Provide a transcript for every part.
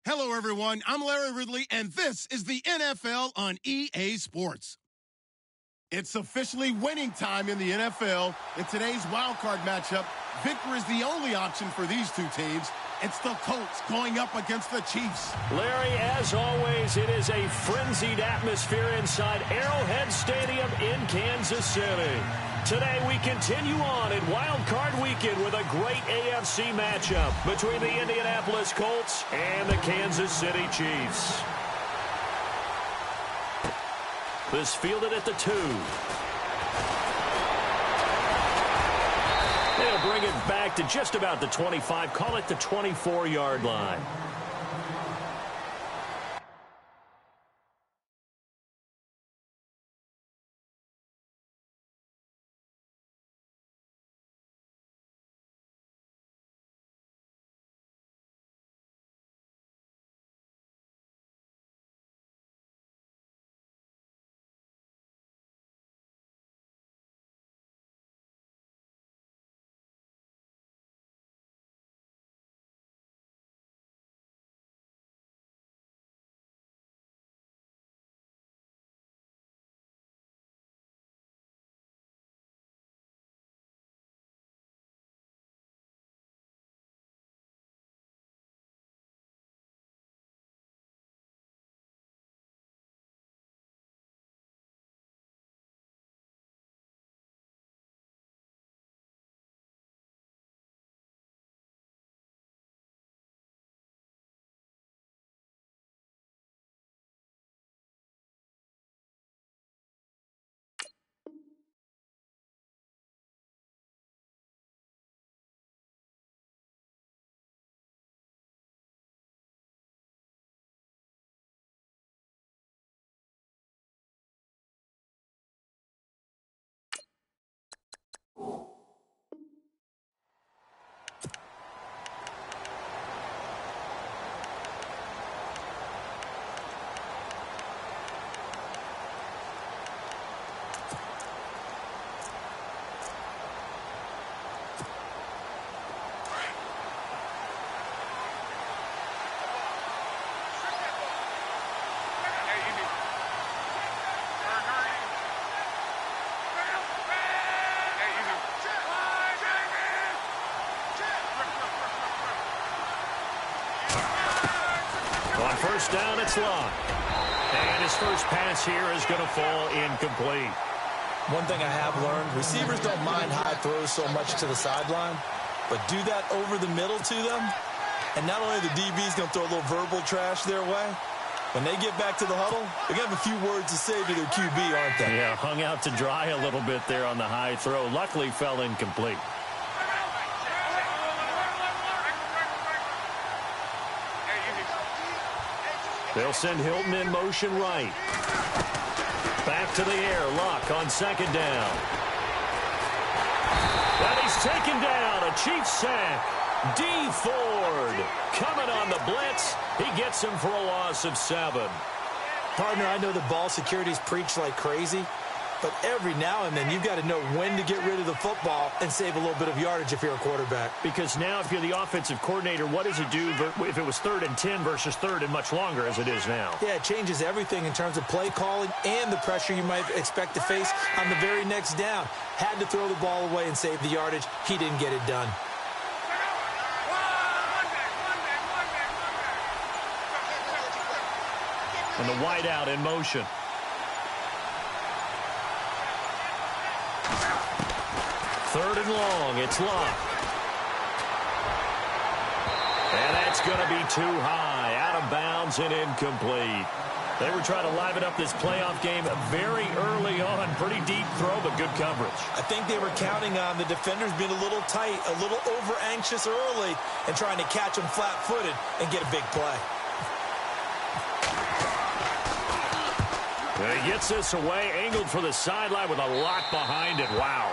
Hello, everyone. I'm Larry Ridley, and this is the NFL on EA Sports. It's officially winning time in the NFL. In today's wildcard matchup, victory is the only option for these two teams. It's the Colts going up against the Chiefs. Larry, as always, it is a frenzied atmosphere inside Arrowhead Stadium in Kansas City. Today we continue on in Wild Card Weekend with a great AFC matchup between the Indianapolis Colts and the Kansas City Chiefs. This fielded at the 2. They'll bring it back to just about the 25, call it the 24-yard line. First down, it's Locke. And his first pass here is going to fall incomplete. One thing I have learned, receivers don't mind high throws so much to the sideline, but do that over the middle to them, and not only the DB's going to throw a little verbal trash their way, when they get back to the huddle, they're going to have a few words to say to their QB, aren't they? Yeah, hung out to dry a little bit there on the high throw. Luckily, fell incomplete. They'll send Hilton in motion right. Back to the air. Locke on second down. And he's taken down. A Chiefs sack. D. Ford coming on the blitz. He gets him for a loss of 7. Partner, I know the ball security's preached like crazy, but every now and then you've got to know when to get rid of the football and save a little bit of yardage if you're a quarterback. Because now if you're the offensive coordinator, what does it do if it was 3rd and 10 versus 3rd and much longer as it is now? Yeah, it changes everything in terms of play calling and the pressure you might expect to face on the very next down. Had to throw the ball away and save the yardage. He didn't get it done. And the wideout in motion. Third and long, it's Locke. And that's going to be too high, out of bounds and incomplete. They were trying to liven up this playoff game very early on. Pretty deep throw, but good coverage. I think they were counting on the defenders being a little tight, a little over-anxious early, and trying to catch them flat-footed and get a big play. And he gets this away, angled for the sideline with a lock behind it. Wow.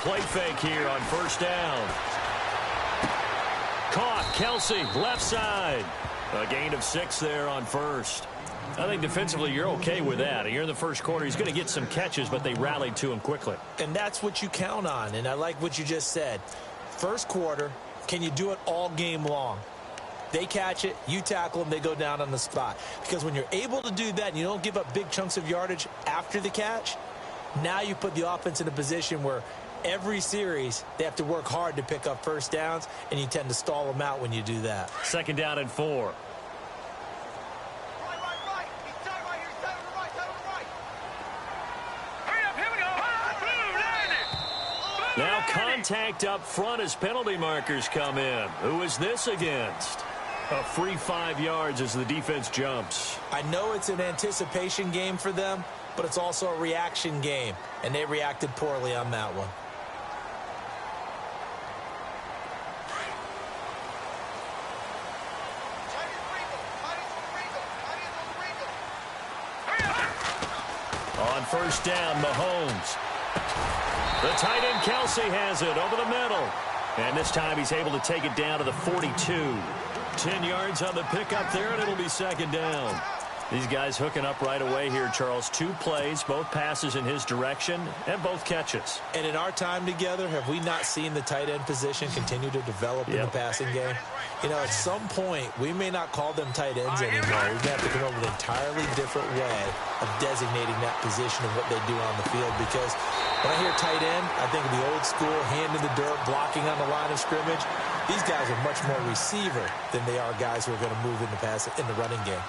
play fake here on first down. Caught, Kelsey, left side. A gain of 6 there on first. I think defensively you're okay with that. Here in the first quarter, he's going to get some catches, but they rallied to him quickly. And that's what you count on, and I like what you just said. First quarter, can you do it all game long? They catch it, you tackle them, they go down on the spot. Because when you're able to do that and you don't give up big chunks of yardage after the catch, now you put the offense in a position where every series they have to work hard to pick up first downs, and you tend to stall them out when you do that. Second down and 4. Now contact up front as penalty markers come in. Who is this against? A free 5 yards as the defense jumps. I know it's an anticipation game for them, but it's also a reaction game, and they reacted poorly on that one. On first down, Mahomes. The tight end, Kelsey, has it over the middle. And this time he's able to take it down to the 42. 10 yards on the pickup there, and it'll be second down. These guys hooking up right away here, Charles. 2 plays, both passes in his direction, and both catches. And in our time together, have we not seen the tight end position continue to develop in the passing game? You know, at some point, we may not call them tight ends anymore. We may have to come up with an entirely different way of designating that position and what they do on the field. Because when I hear tight end, I think of the old school, hand in the dirt, blocking on the line of scrimmage. These guys are much more receiver than they are guys who are going to move in the running game.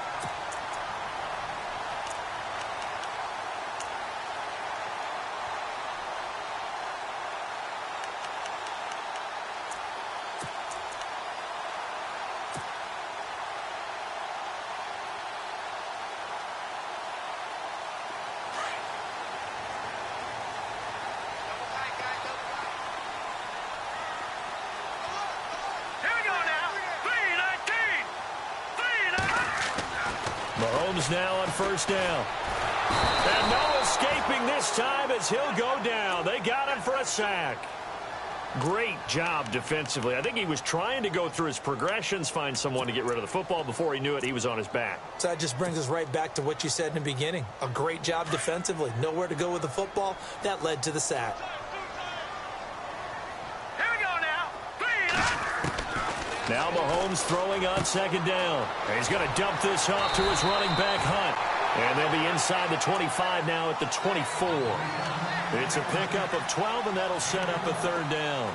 Mahomes now on first down. And no escaping this time as he'll go down. They got him for a sack. Great job defensively. I think he was trying to go through his progressions, find someone to get rid of the football. Before he knew it, he was on his back. So that just brings us right back to what you said in the beginning. A great job defensively. Nowhere to go with the football. That led to the sack. Now Mahomes throwing on second down. He's going to dump this off to his running back, Hunt. And they'll be inside the 25 now at the 24. It's a pickup of 12, and that'll set up a third down.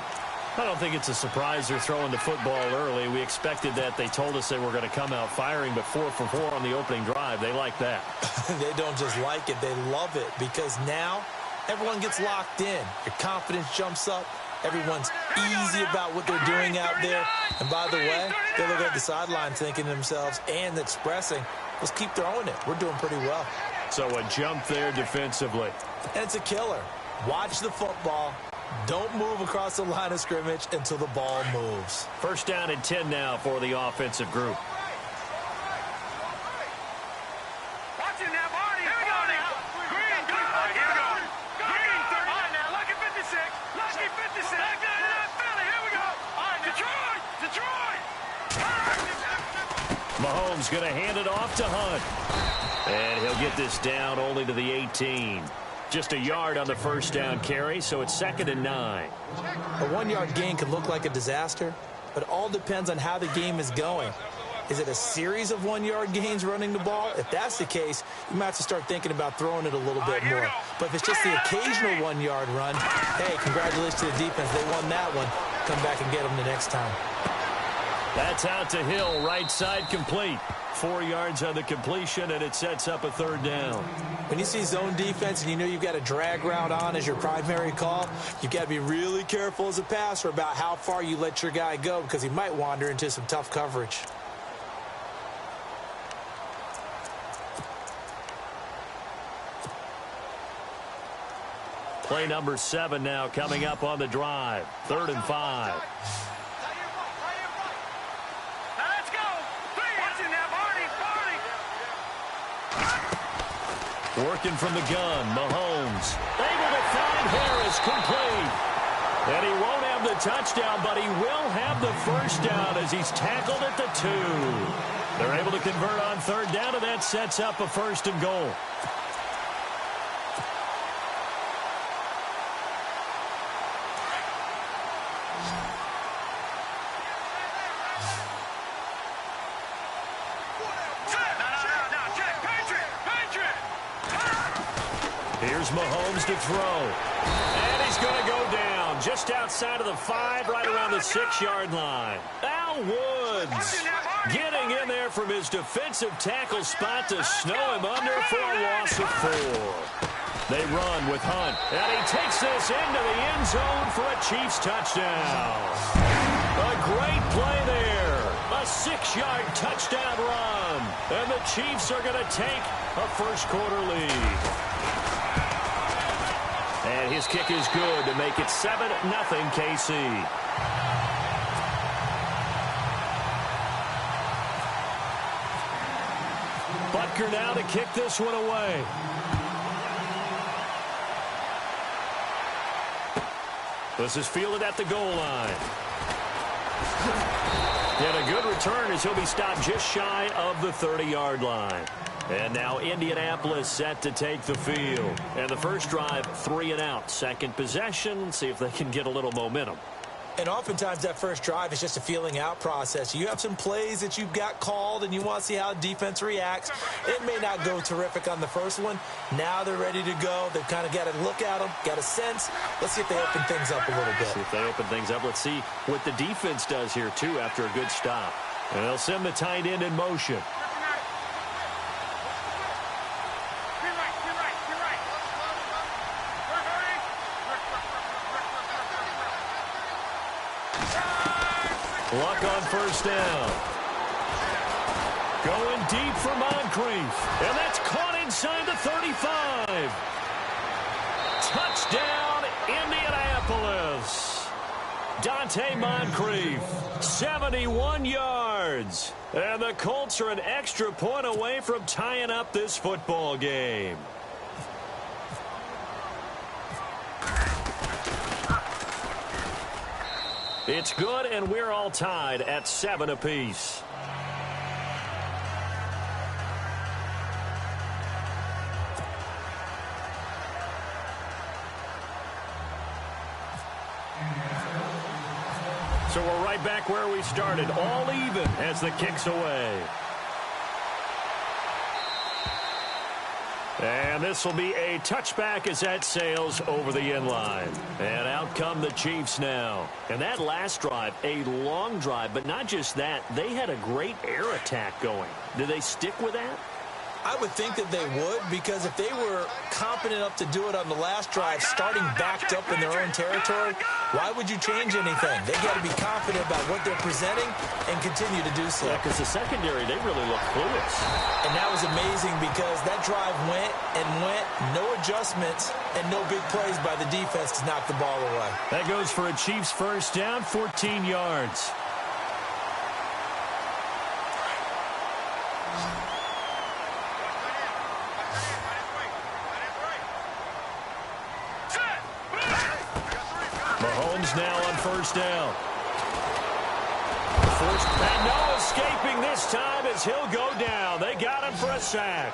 I don't think it's a surprise they're throwing the football early. We expected that. They told us they were going to come out firing, but 4 for 4 on the opening drive. They like that. They don't just like it. They love it because now everyone gets locked in. Your confidence jumps up. Everyone's easy about what they're doing out there. And by the way, they look at the sideline thinking to themselves and expressing, let's keep throwing it. We're doing pretty well. So a jump there defensively. And it's a killer. Watch the football. Don't move across the line of scrimmage until the ball moves. First down and 10 now for the offensive group. Mahomes going to hand it off to Hunt. And he'll get this down only to the 18. Just a yard on the first down carry, so it's 2nd and 9. A 1-yard gain could look like a disaster, but it all depends on how the game is going. Is it a series of 1-yard gains running the ball? If that's the case, you might have to start thinking about throwing it a little bit more. But if it's just the occasional 1-yard run, hey, congratulations to the defense. They won that one. Come back and get them the next time. That's out to Hill, right side complete. 4 yards on the completion, and it sets up a third down. When you see zone defense and you know you've got a drag route on as your primary call, you've got to be really careful as a passer about how far you let your guy go because he might wander into some tough coverage. Play number 7 now coming up on the drive. 3rd and 5. Working from the gun, Mahomes. Able to find Harris, complete. And he won't have the touchdown, but he will have the first down as he's tackled at the 2. They're able to convert on third down, and that sets up a first and goal. Here's Mahomes to throw. And he's going to go down just outside of the 5, right around the 6-yard line. Al Woods getting in there from his defensive tackle spot to snow him under for a loss of 4. They run with Hunt, and he takes this into the end zone for a Chiefs touchdown. A great play there. A 6-yard touchdown run. And the Chiefs are going to take a first-quarter lead. And his kick is good to make it 7-0 KC. Butker now to kick this one away. This is fielded at the goal line. And a good return as he'll be stopped just shy of the 30-yard line. And now Indianapolis set to take the field. And the first drive, 3 and out. Second possession, see if they can get a little momentum. And oftentimes that first drive is just a feeling out process. You have some plays that you've got called and you want to see how defense reacts. It may not go terrific on the first one. Now they're ready to go. They've kind of got to look at them, got a sense. Let's see if they open things up a little bit. See if they open things up. Let's see what the defense does here, too, after a good stop. And they'll send the tight end in motion. Luck on first down. Going deep for Moncrief. And that's caught inside the 35. Touchdown, Indianapolis. Dante Moncrief, 71 yards. And the Colts are an extra point away from tying up this football game. It's good, and we're all tied at 7 apiece. So we're right back where we started, all even as the kick's away. And this will be a touchback as that sails over the end line. And out come the Chiefs now. And that last drive, a long drive, but not just that. They had a great air attack going. Do they stick with that? I would think that they would, because if they were confident enough to do it on the last drive, starting backed up in their own territory, why would you change anything? They got to be confident about what they're presenting and continue to do so. Yeah, because the secondary, they really look clueless. And that was amazing because that drive went and went, no adjustments, and no big plays by the defense to knock the ball away. That goes for a Chiefs first down, 14 yards. Mahomes now on first down. And no escaping this time as he'll go down. They got him for a sack.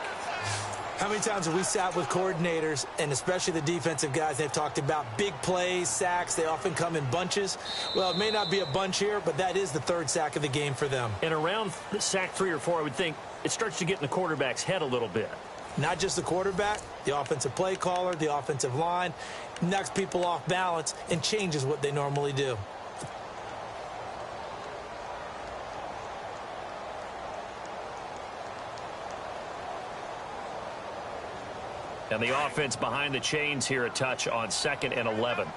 How many times have we sat with coordinators, and especially the defensive guys, they've talked about big plays, sacks. They often come in bunches. Well, it may not be a bunch here, but that is the third sack of the game for them. And around sack 3 or 4, I would think it starts to get in the quarterback's head a little bit. Not just the quarterback, the offensive play caller, the offensive line, knocks people off balance and changes what they normally do. And the offense behind the chains here a touch on 2nd and 11.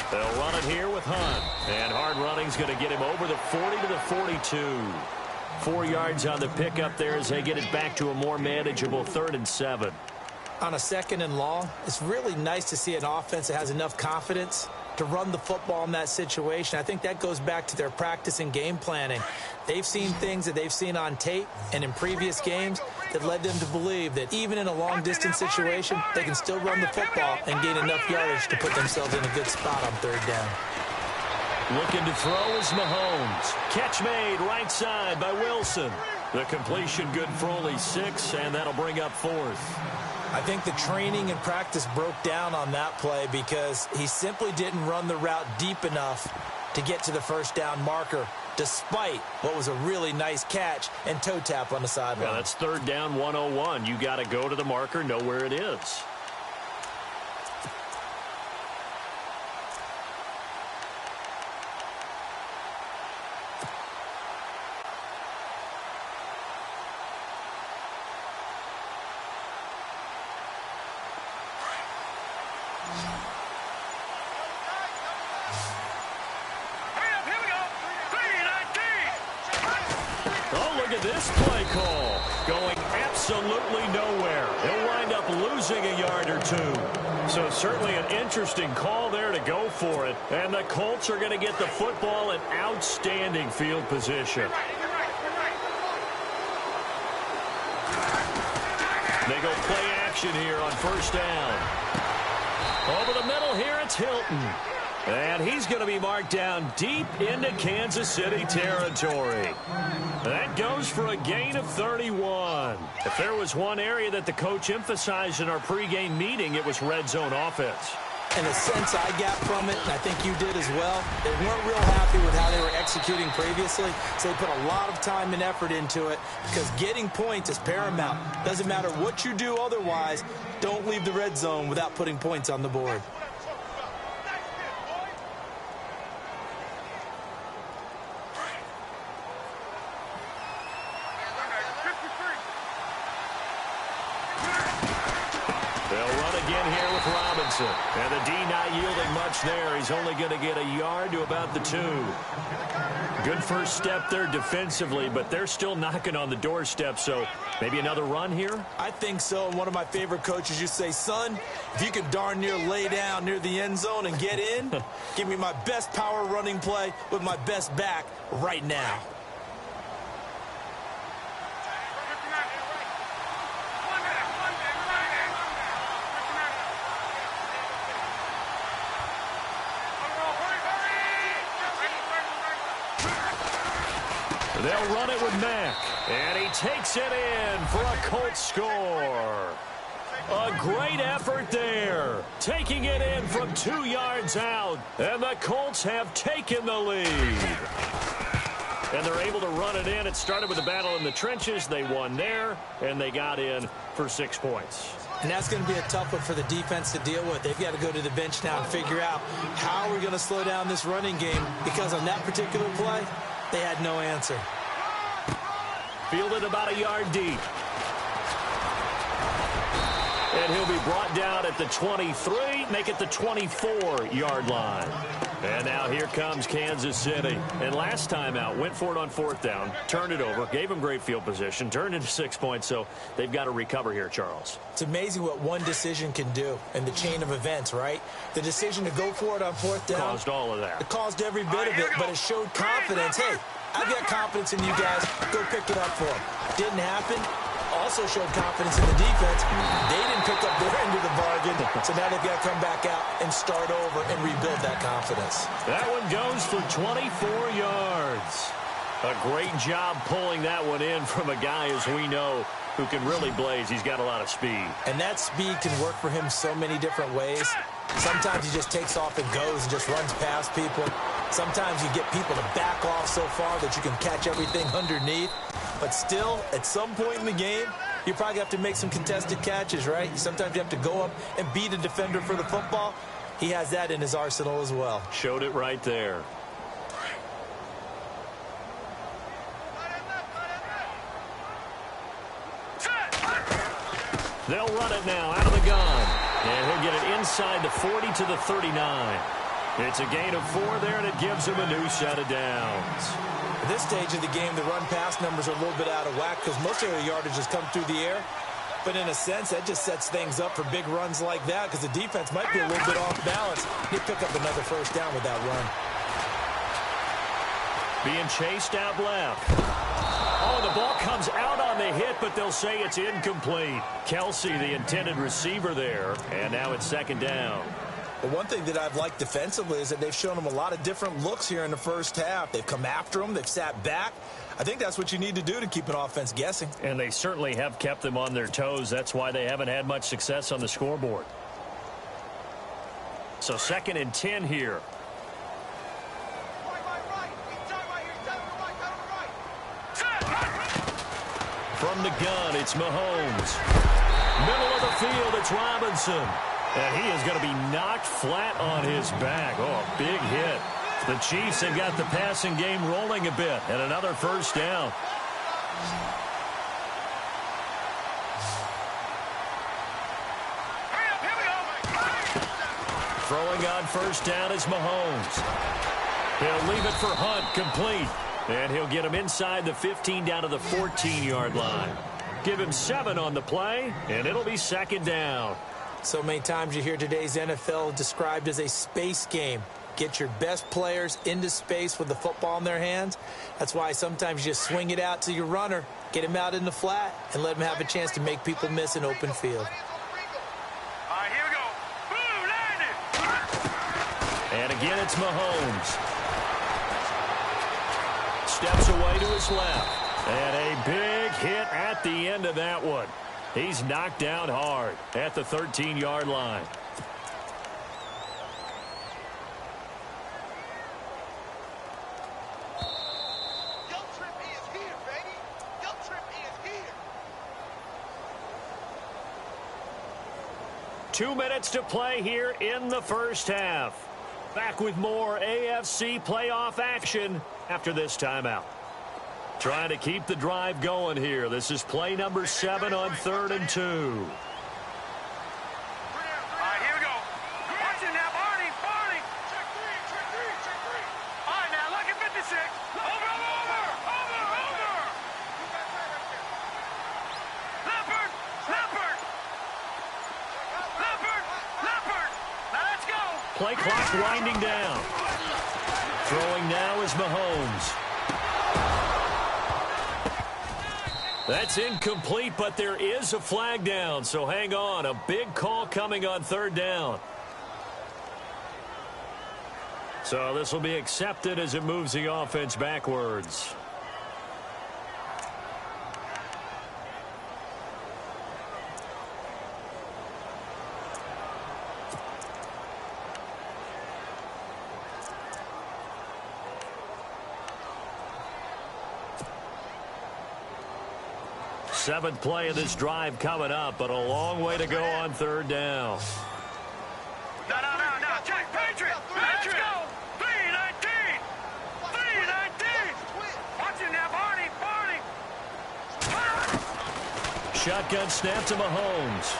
They'll run it here with Hunt. And hard running's going to get him over the 40 to the 42. 4 yards on the pickup there as they get it back to a more manageable 3rd and 7. On a 2nd and long, it's really nice to see an offense that has enough confidence to run the football in that situation. I think that goes back to their practice and game planning. They've seen things that they've seen on tape and in previous games that led them to believe that even in a long-distance situation, they can still run the football and gain enough yardage to put themselves in a good spot on third down. Looking to throw is Mahomes. Catch made right side by Wilson. The completion good for only 6, and that'll bring up 4th. I think the training and practice broke down on that play because he simply didn't run the route deep enough to get to the first down marker, despite what was a really nice catch and toe tap on the sideline. Yeah, that's third down 101. You got to go to the marker, know where it is. This play call going absolutely nowhere. He'll wind up losing a yard or 2. So certainly an interesting call there to go for it. And the Colts are going to get the football in outstanding field position. They go play action here on first down. Over the middle here, it's Hilton. And he's going to be marked down deep into Kansas City territory. That goes for a gain of 31. If there was one area that the coach emphasized in our pregame meeting, it was red zone offense. And the sense I got from it, and I think you did as well, they weren't real happy with how they were executing previously, so they put a lot of time and effort into it because getting points is paramount. Doesn't matter what you do otherwise, don't leave the red zone without putting points on the board. And the D not yielding much there. He's only going to get a yard to about the 2. Good first step there defensively, but they're still knocking on the doorstep, so maybe another run here? I think so. And one of my favorite coaches used to say, son, if you can darn near lay down near the end zone and get in, give me my best power running play with my best back right now. They'll run it with Mack, and he takes it in for a Colts score. A great effort there, taking it in from 2 yards out, and the Colts have taken the lead. And they're able to run it in. It started with a battle in the trenches. They won there, and they got in for 6 points. And that's going to be a tough one for the defense to deal with. They've got to go to the bench now and figure out how we're going to slow down this running game, because on that particular play, they had no answer. Fielded about a yard deep. And he'll be brought down at the 23, make it the 24-yard line. And now here comes Kansas City. And last time out, went for it on 4th down, turned it over, gave them great field position, turned into 6 points, so they've got to recover here, Charles. It's amazing what one decision can do in the chain of events, right? The decision to go for it on 4th down. Caused all of that. It caused every bit of it, but it showed confidence. Hey, I've got confidence in you guys. Go pick it up for them. Didn't happen. Also showed confidence in the defense. They didn't pick up their end of the bargain, so now they've got to come back out and start over and rebuild that confidence. That one goes for 24 yards. A great job pulling that one in from a guy, as we know, who can really blaze. He's got a lot of speed. And that speed can work for him so many different ways. Sometimes he just takes off and goes and just runs past people. Sometimes you get people to back off so far that you can catch everything underneath. But still, at some point in the game, you probably have to make some contested catches, right? Sometimes you have to go up and beat a defender for the football. He has that in his arsenal as well. Showed it right there. They'll run it now out of the gun. And he'll get it inside the 40 to the 39. It's a gain of 4 there, and it gives him a new set of downs. At this stage of the game, the run-pass numbers are a little bit out of whack because most of the yardage has come through the air. But in a sense, that just sets things up for big runs like that because the defense might be a little bit off balance. They pick up another first down with that run. Being chased out left. Oh, the ball comes out on the hit, but they'll say it's incomplete. Kelsey, the intended receiver there, and now it's second down. But one thing that I've liked defensively is that they've shown them a lot of different looks here in the first half. They've come after them. They've sat back. I think that's what you need to do to keep an offense guessing. And they certainly have kept them on their toes. That's why they haven't had much success on the scoreboard. So 2nd and 10 here. From the gun, it's Mahomes. Middle of the field, it's Robinson. And he is going to be knocked flat on his back. Oh, a big hit. The Chiefs have got the passing game rolling a bit, and another first down. Throwing on first down is Mahomes. He'll leave it for Hunt, complete. And he'll get him inside the 15 down to the 14-yard line. Give him 7 on the play, and it'll be second down. So many times you hear today's NFL described as a space game. Get your best players into space with the football in their hands. That's why sometimes you just swing it out to your runner, get him out in the flat, and let him have a chance to make people miss an open field. All right, here we go. Boom, landed. And again, it's Mahomes. Steps away to his left. And a big hit at the end of that one. He's knocked down hard at the 13-yard line. Guilt trip is here, baby. Guilt trip is here. 2 minutes to play here in the first half. Back with more AFC playoff action after this timeout. Trying to keep the drive going here. This is play number 7 on 3rd and 2. All right, here we go. Watch it now, Barney. Check three. All right, now, look at 56. Over. Leopard. Now let's go. Play clock winding down. Throwing now is Mahomes. That's incomplete, but there is a flag down, so hang on. A big call coming on 3rd down. So this will be accepted as it moves the offense backwards. Seventh play of this drive coming up, but a long way to go on 3rd down. No. Check, Patriot. Let's go. 319. Watch it now, Barney. Shotgun snap to Mahomes.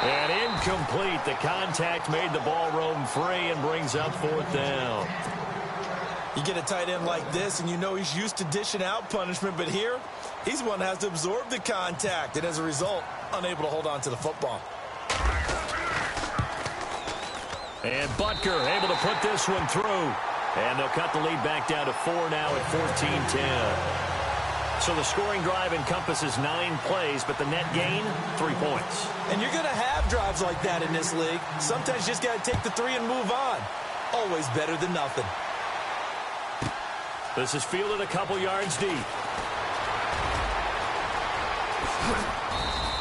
And incomplete. The contact made the ball roam free and brings up 4th down. You get a tight end like this, and you know he's used to dishing out punishment, but here, he's the one that has to absorb the contact, and as a result, unable to hold on to the football. And Butker able to put this one through. And they'll cut the lead back down to 4 now at 14-10. So the scoring drive encompasses 9 plays, but the net gain, 3 points. And you're going to have drives like that in this league. Sometimes you just got to take the 3 and move on. Always better than nothing. This is fielded a couple yards deep.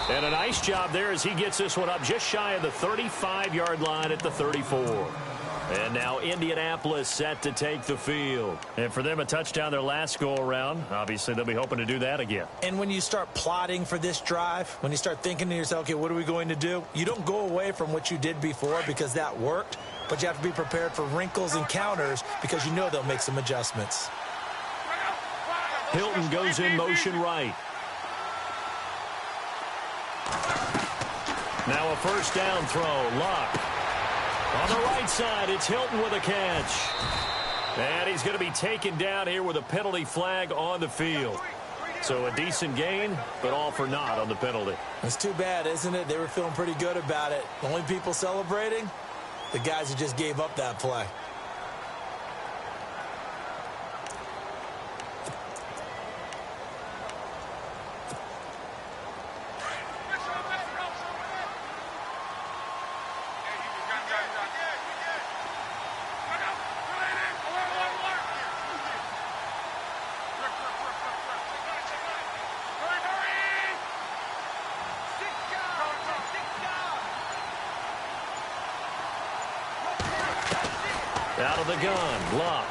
And a nice job there as he gets this one up just shy of the 35-yard line at the 34. And now Indianapolis set to take the field. And for them, a touchdown their last go-around. Obviously, they'll be hoping to do that again. And when you start plotting for this drive, when you start thinking to yourself, okay, what are we going to do? You don't go away from what you did before because that worked, but you have to be prepared for wrinkles and counters because you know they'll make some adjustments. Hilton goes in motion right. Now a first down throw. Luck. On the right side, it's Hilton with a catch. And he's going to be taken down here with a penalty flag on the field. So a decent gain, but all for naught on the penalty. It's too bad, isn't it? They were feeling pretty good about it. The only people celebrating, the guys who just gave up that play. Out of the gun, Luck.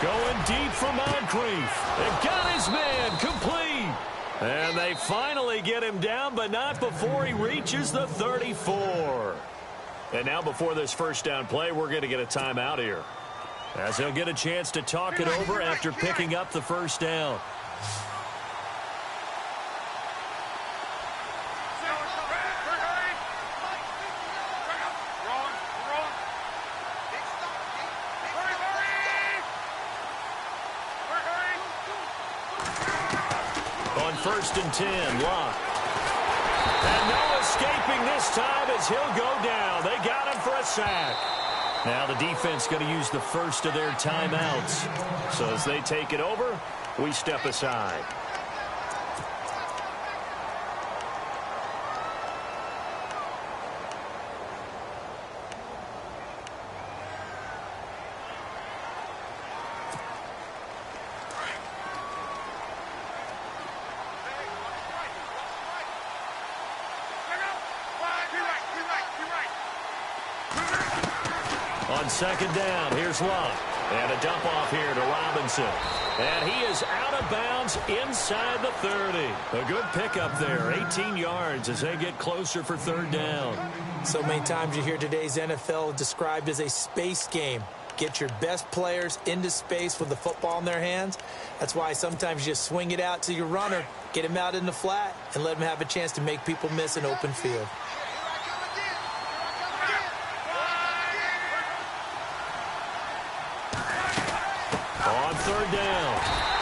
Going deep for Moncrief. And got his man complete. And they finally get him down, but not before he reaches the 34. And now before this first down play, we're going to get a timeout here, as he'll get a chance to talk it over after picking up the first down. First and 10, Luck. And no escaping this time as he'll go down. They got him for a sack. Now the defense going to use the first of their timeouts. So as they take it over, we step aside. On second down, here's Luck. And a dump off here to Robinson. And he is out of bounds inside the 30. A good pickup there, 18 yards as they get closer for third down. So many times you hear today's NFL described as a space game. Get your best players into space with the football in their hands. That's why sometimes you just swing it out to your runner, get him out in the flat, and let him have a chance to make people miss an open field. On third down,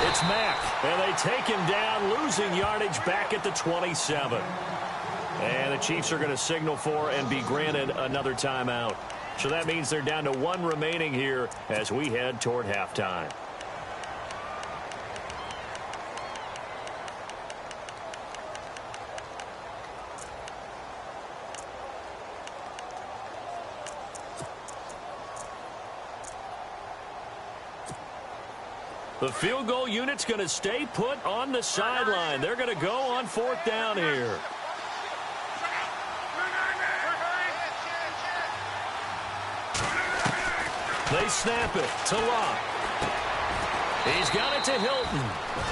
it's Mack, and they take him down, losing yardage back at the 27. And the Chiefs are going to signal for and be granted another timeout. So that means they're down to one remaining here as we head toward halftime. The field goal unit's going to stay put on the sideline. They're going to go on fourth down here. They snap it to Luck. He's got it to Hilton.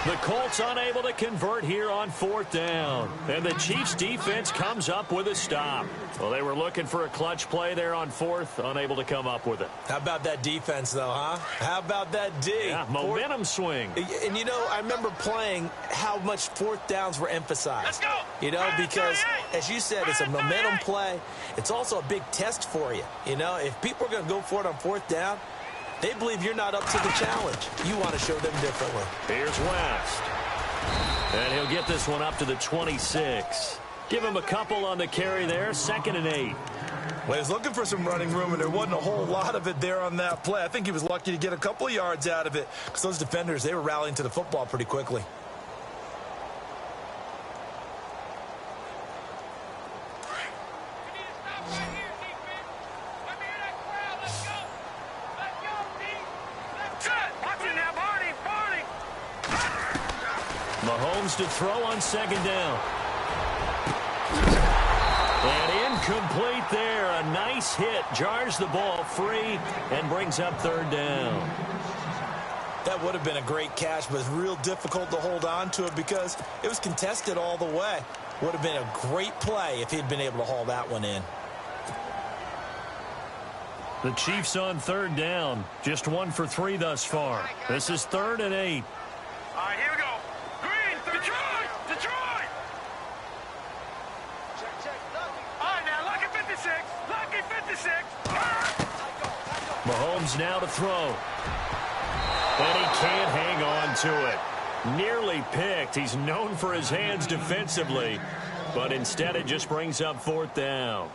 The Colts unable to convert here on fourth down. And the Chiefs defense comes up with a stop. Well, they were looking for a clutch play there on fourth, unable to come up with it. How about that defense, though, huh? How about that D? Yeah, momentum swing. And, you know, I remember playing how much fourth downs were emphasized. Let's go. You know, because, as you said, it's a momentum play. It's also a big test for you. You know, if people are going to go for it on fourth down, they believe you're not up to the challenge. You want to show them differently. Here's West. And he'll get this one up to the 26. Give him a couple on the carry there. 2nd and 8. Well, he was looking for some running room, and there wasn't a whole lot of it there on that play. I think he was lucky to get a couple of yards out of it because those defenders, they were rallying to the football pretty quickly. Mahomes to throw on 2nd down. And incomplete there. A nice hit. Jars the ball free and brings up 3rd down. That would have been a great catch, but it's real difficult to hold on to it because it was contested all the way. Would have been a great play if he'd been able to haul that one in. The Chiefs on 3rd down. Just 1 for 3 thus far. This is 3rd and 8. All right, here we go. Green, Detroit! All right, now, Lucky 56. Lucky 56. Mahomes now to throw. And he can't hang on to it. Nearly picked. He's known for his hands defensively, but instead it just brings up fourth down.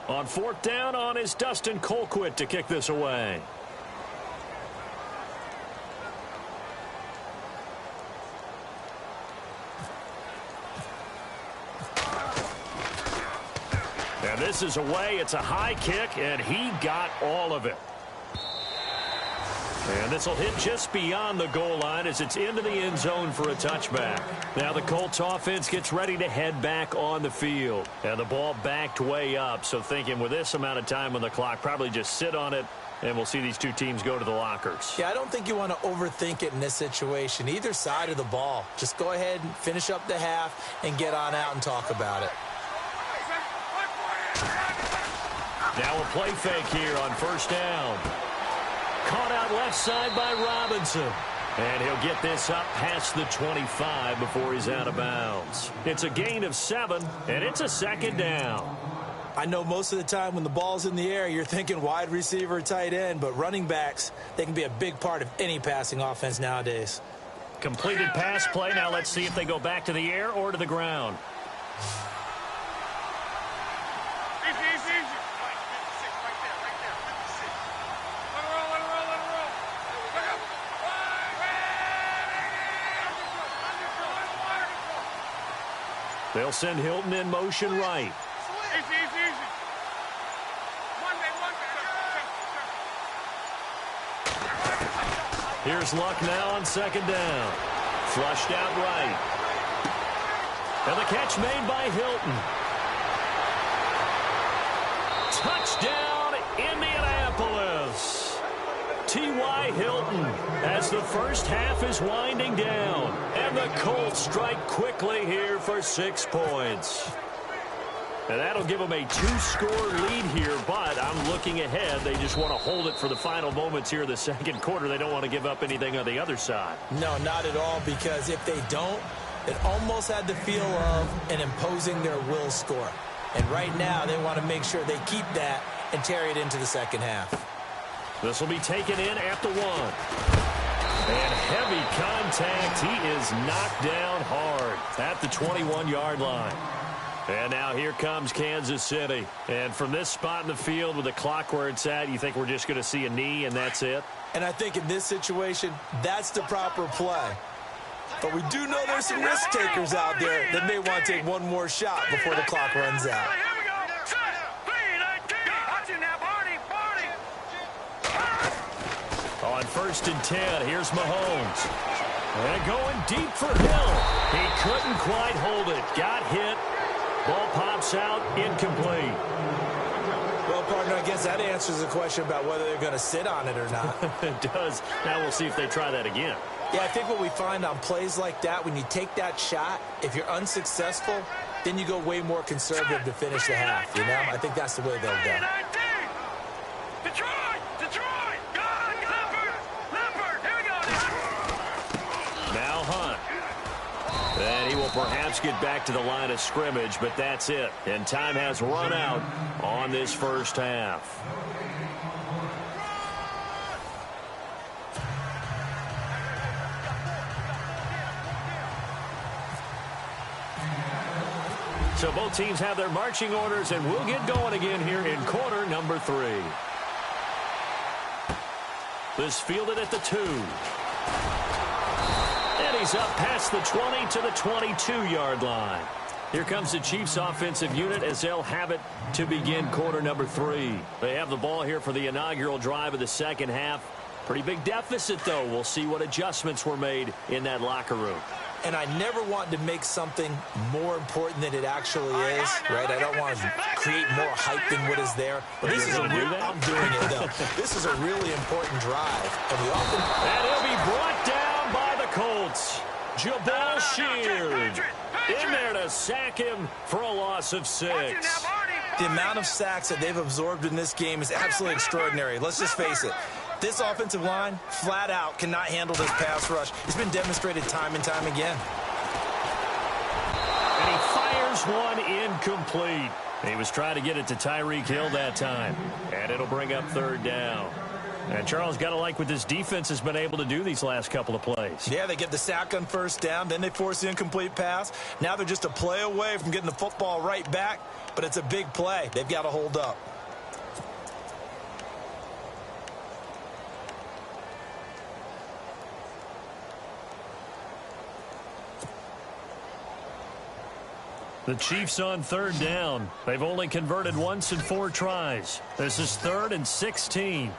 On fourth down on is Dustin Colquitt to kick this away. And this is away. It's a high kick, and he got all of it. And this will hit just beyond the goal line as it's into the end zone for a touchback. Now the Colts offense gets ready to head back on the field. And the ball backed way up, so thinking with this amount of time on the clock, probably just sit on it, and we'll see these two teams go to the lockers. Yeah, I don't think you want to overthink it in this situation. Either side of the ball. Just go ahead and finish up the half and get on out and talk about it. Now a play fake here on first down. Caught out left side by Robinson. And he'll get this up past the 25 before he's out of bounds. It's a gain of 7, and it's a second down. I know most of the time when the ball's in the air, you're thinking wide receiver, tight end, but running backs, they can be a big part of any passing offense nowadays. Completed pass play. Now let's see if they go back to the air or to the ground. They'll send Hilton in motion right. Easy. Here's Luck now on second down. Flushed out right. And the catch made by Hilton. Touchdown, Indianapolis. T.Y. Hilton as the first half is winding down. And the Colts strike quickly here for 6 points. And that'll give them a 2-score lead here, but I'm looking ahead. They just want to hold it for the final moments here in the second quarter. They don't want to give up anything on the other side. No, not at all, because if they don't, it almost had the feel of an imposing their will score. And right now, they want to make sure they keep that and carry it into the second half. This will be taken in at the 1. And heavy contact. He is knocked down hard at the 21-yard line. And now here comes Kansas City. And from this spot in the field with the clock where it's at, you think we're just going to see a knee and that's it? And I think in this situation, that's the proper play. But we do know there's some risk takers out there that may want to take one more shot before the clock runs out. On first and 10, here's Mahomes. And going deep for Hill. He couldn't quite hold it. Got hit. Ball pops out, incomplete. Well, partner, I guess that answers the question about whether they're going to sit on it or not. It does. Now we'll see if they try that again. Yeah, I think what we find on plays like that, when you take that shot, if you're unsuccessful, then you go way more conservative to finish the half, you know? I think that's the way they'll go. Now Hunt. And he will perhaps get back to the line of scrimmage, but that's it. And time has run out on this first half. So both teams have their marching orders, and we'll get going again here in quarter number 3. This fielded at the 2. And he's up past the 20 to the 22-yard line. Here comes the Chiefs offensive unit as they'll have it to begin quarter number 3. They have the ball here for the inaugural drive of the second half. Pretty big deficit, though. We'll see what adjustments were made in that locker room. And I never want to make something more important than it actually is, right? I don't want to create more hype than what is there. But this is I'm doing it, though. This is a really important drive. And he'll be brought down by the Colts. Jabal Sheard in there to sack him for a loss of 6. The amount of sacks that they've absorbed in this game is absolutely extraordinary. Let's just face it. This offensive line, flat out, cannot handle this pass rush. It's been demonstrated time and time again. And he fires one incomplete. He was trying to get it to Tyreek Hill that time. And it'll bring up third down. And Charles, got to like what this defense has been able to do these last couple of plays. Yeah, they get the sack on first down, then they force the incomplete pass. Now they're just a play away from getting the football right back, but it's a big play. They've got to hold up. The Chiefs on third down. They've only converted once in 4 tries. This is 3rd and 16.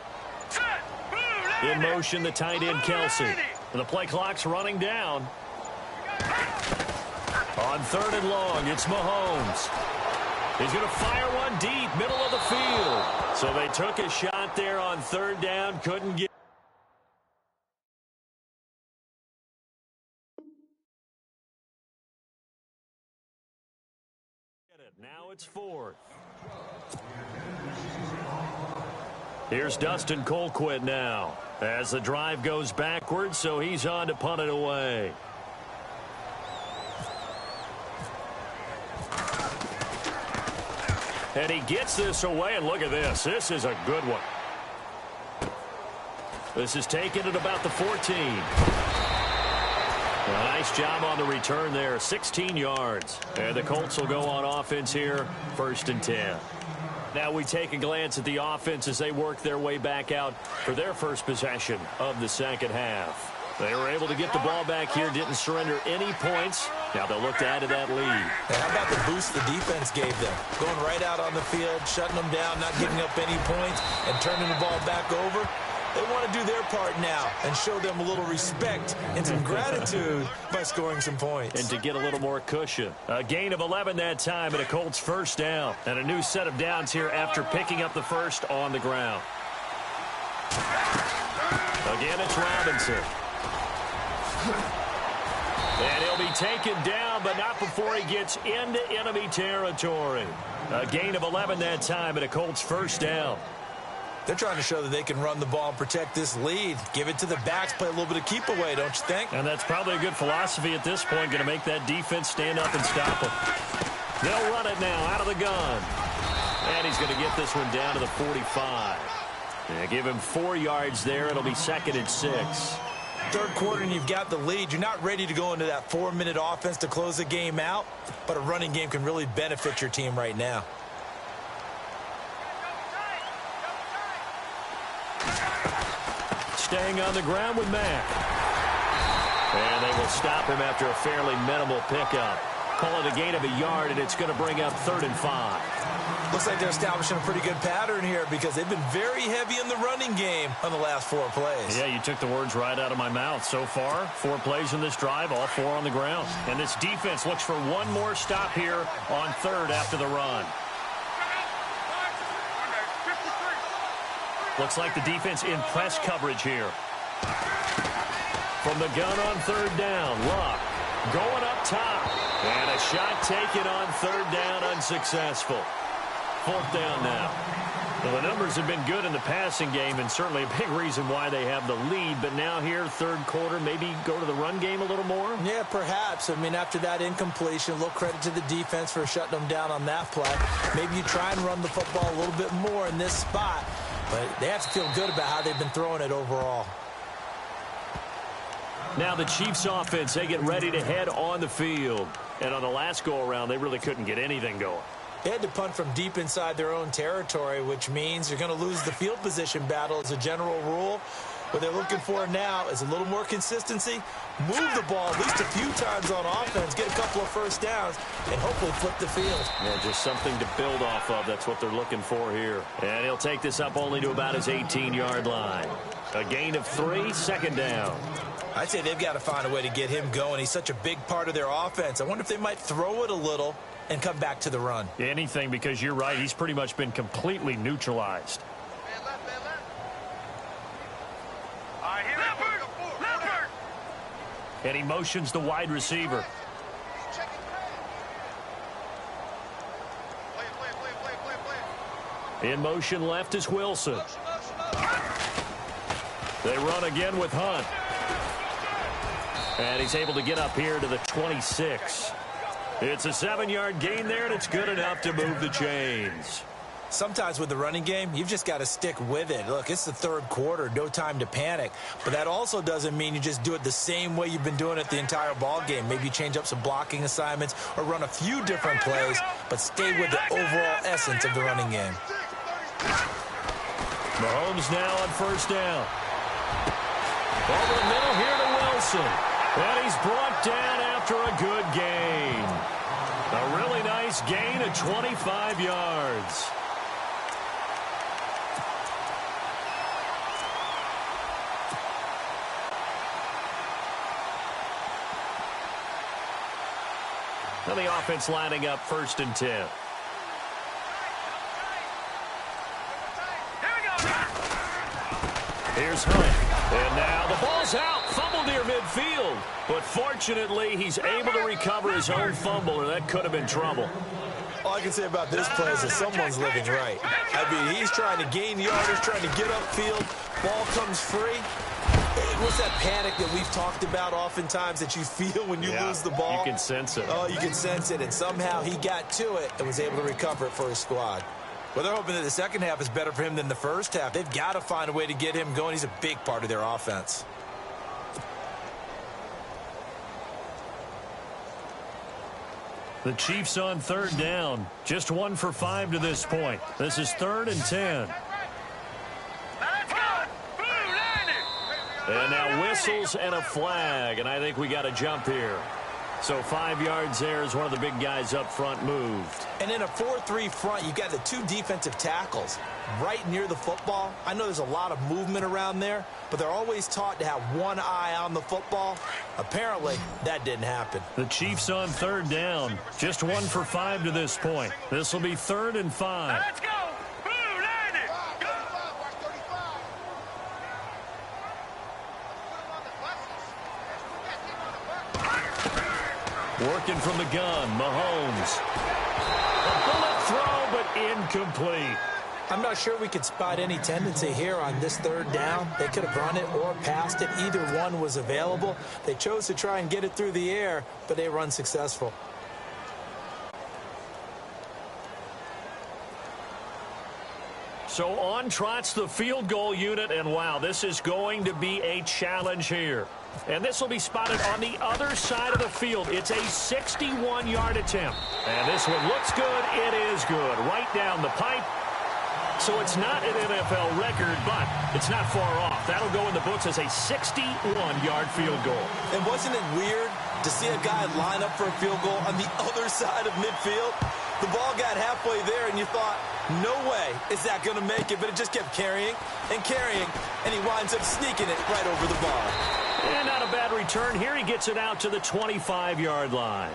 In motion, the tight end, Kelsey. The play clock's running down. On 3rd and long, it's Mahomes. He's going to fire one deep, middle of the field. So they took a shot there on 3rd down, couldn't get. Now it's 4th. Here's Dustin Colquitt now as the drive goes backwards, so he's on to punt it away. And he gets this away, and look at this. This is a good one. This is taken at about the 14. A nice job on the return there, 16 yards. And the Colts will go on offense here, 1st and 10. Now we take a glance at the offense as they work their way back out for their first possession of the second half. They were able to get the ball back here, didn't surrender any points. Now they'll look to add to that lead. And how about the boost the defense gave them? Going right out on the field, shutting them down, not giving up any points, and turning the ball back over. They want to do their part now and show them a little respect and some gratitude by scoring some points. And to get a little more cushion. A gain of 11 that time and a Colts first down. And a new set of downs here after picking up the first on the ground. Again, it's Robinson. And he'll be taken down, but not before he gets into enemy territory. A gain of 11 that time and a Colts first down. They're trying to show that they can run the ball and protect this lead. Give it to the backs, play a little bit of keep away, don't you think? And that's probably a good philosophy at this point, going to make that defense stand up and stop them. They'll run it now out of the gun. And he's going to get this one down to the 45. And give him 4 yards there. It'll be 2nd and 6. Third quarter and you've got the lead. You're not ready to go into that 4-minute offense to close the game out, but a running game can really benefit your team right now. Staying on the ground with Mack. And they will stop him after a fairly minimal pickup. Call it a gain of a yard, and it's going to bring up 3rd and 5. Looks like they're establishing a pretty good pattern here because they've been very heavy in the running game on the last 4 plays. Yeah, you took the words right out of my mouth. So far, 4 plays in this drive, all 4 on the ground. And this defense looks for one more stop here on 3rd after the run. Looks like the defense in press coverage here. From the gun on 3rd down, Luck going up top. And a shot taken on 3rd down, unsuccessful. 4th down now. Well, the numbers have been good in the passing game and certainly a big reason why they have the lead. But now here, 3rd quarter, maybe go to the run game a little more? Yeah, perhaps. I mean, after that incompletion, a little credit to the defense for shutting them down on that play. Maybe you try and run the football a little bit more in this spot. But they have to feel good about how they've been throwing it overall. Now the Chiefs offense, they get ready to head on the field. And on the last go-around, they really couldn't get anything going. They had to punt from deep inside their own territory, which means you're going to lose the field position battle as a general rule. What they're looking for now is a little more consistency, move the ball at least a few times on offense, get a couple of first downs, and hopefully flip the field. Yeah, just something to build off of. That's what they're looking for here. And he'll take this up only to about his 18-yard line. A gain of 3, 2nd down. I'd say they've got to find a way to get him going. He's such a big part of their offense. I wonder if they might throw it a little and come back to the run. Anything, because you're right. He's pretty much been completely neutralized. And he motions the wide receiver. In motion left is Wilson. They run again with Hunt. And he's able to get up here to the 26. It's a 7-yard gain there, and it's good enough to move the chains. Sometimes with the running game, you've just got to stick with it. Look, it's the third quarter, no time to panic. But that also doesn't mean you just do it the same way you've been doing it the entire ball game. Maybe change up some blocking assignments or run a few different plays, but stay with the overall essence of the running game. Mahomes now on first down. Over the middle here to Wilson. And he's brought down after a good gain. A really nice gain of 25 yards. And the offense lining up 1st and 10. Here's Hunt. And now the ball's out. Fumble near midfield. But fortunately, he's able to recover his own fumble, or that could have been trouble. All I can say about this play is that someone's living right. I mean, he's trying to gain yardage, trying to get upfield. Ball comes free. What's that panic that we've talked about oftentimes that you feel when you lose the ball? You can sense it. Oh, you can sense it. And somehow he got to it and was able to recover it for his squad. Well, they're hoping that the second half is better for him than the first half. They've got to find a way to get him going. He's a big part of their offense. The Chiefs on 3rd down. Just 1 for 5 to this point. This is 3rd and 10. And now whistles and a flag, and I think we got a jump here. So 5 yards there as one of the big guys up front moved. And in a 4-3 front, you've got the 2 defensive tackles right near the football. I know there's a lot of movement around there, but they're always taught to have one eye on the football. Apparently, that didn't happen. The Chiefs on 3rd down. Just 1 for 5 to this point. This will be 3rd and 5. Let's go. Working from the gun, Mahomes. A bullet throw, but incomplete. I'm not sure we could spot any tendency here on this 3rd down. They could have run it or passed it. Either one was available. They chose to try and get it through the air, but they were unsuccessful. So on trots the field goal unit, and wow, this is going to be a challenge here. And this will be spotted on the other side of the field. It's a 61-yard attempt. And this one looks good. It is good. Right down the pipe. So it's not an NFL record, but it's not far off. That'll go in the books as a 61-yard field goal. And wasn't it weird to see a guy line up for a field goal on the other side of midfield? The ball got halfway there, and you thought, no way is that going to make it. But it just kept carrying, and he winds up sneaking it right over the bar. And not a bad return here. He gets it out to the 25-yard line.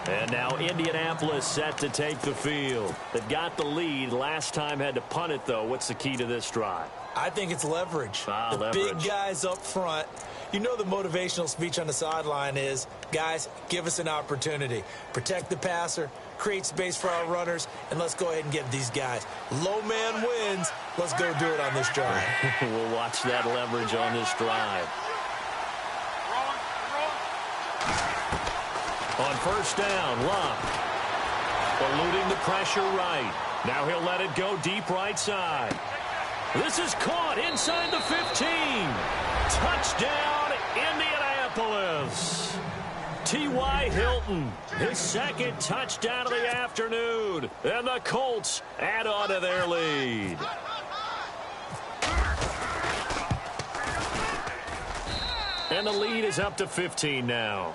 And now Indianapolis set to take the field. They've got the lead. Last time had to punt it, though. What's the key to this drive? I think it's leverage. The big guys up front. You know the motivational speech on the sideline is, guys, give us an opportunity. Protect the passer, create space for our runners, and let's go ahead and get these guys. Low man wins. Let's go do it on this drive. We'll watch that leverage on this drive. On first down, Love. Eluding the pressure right. Now he'll let it go deep right side. This is caught inside the 15. Touchdown, Indianapolis. T.Y. Hilton, his 2nd touchdown of the afternoon. And the Colts add on to their lead. And the lead is up to 15 now.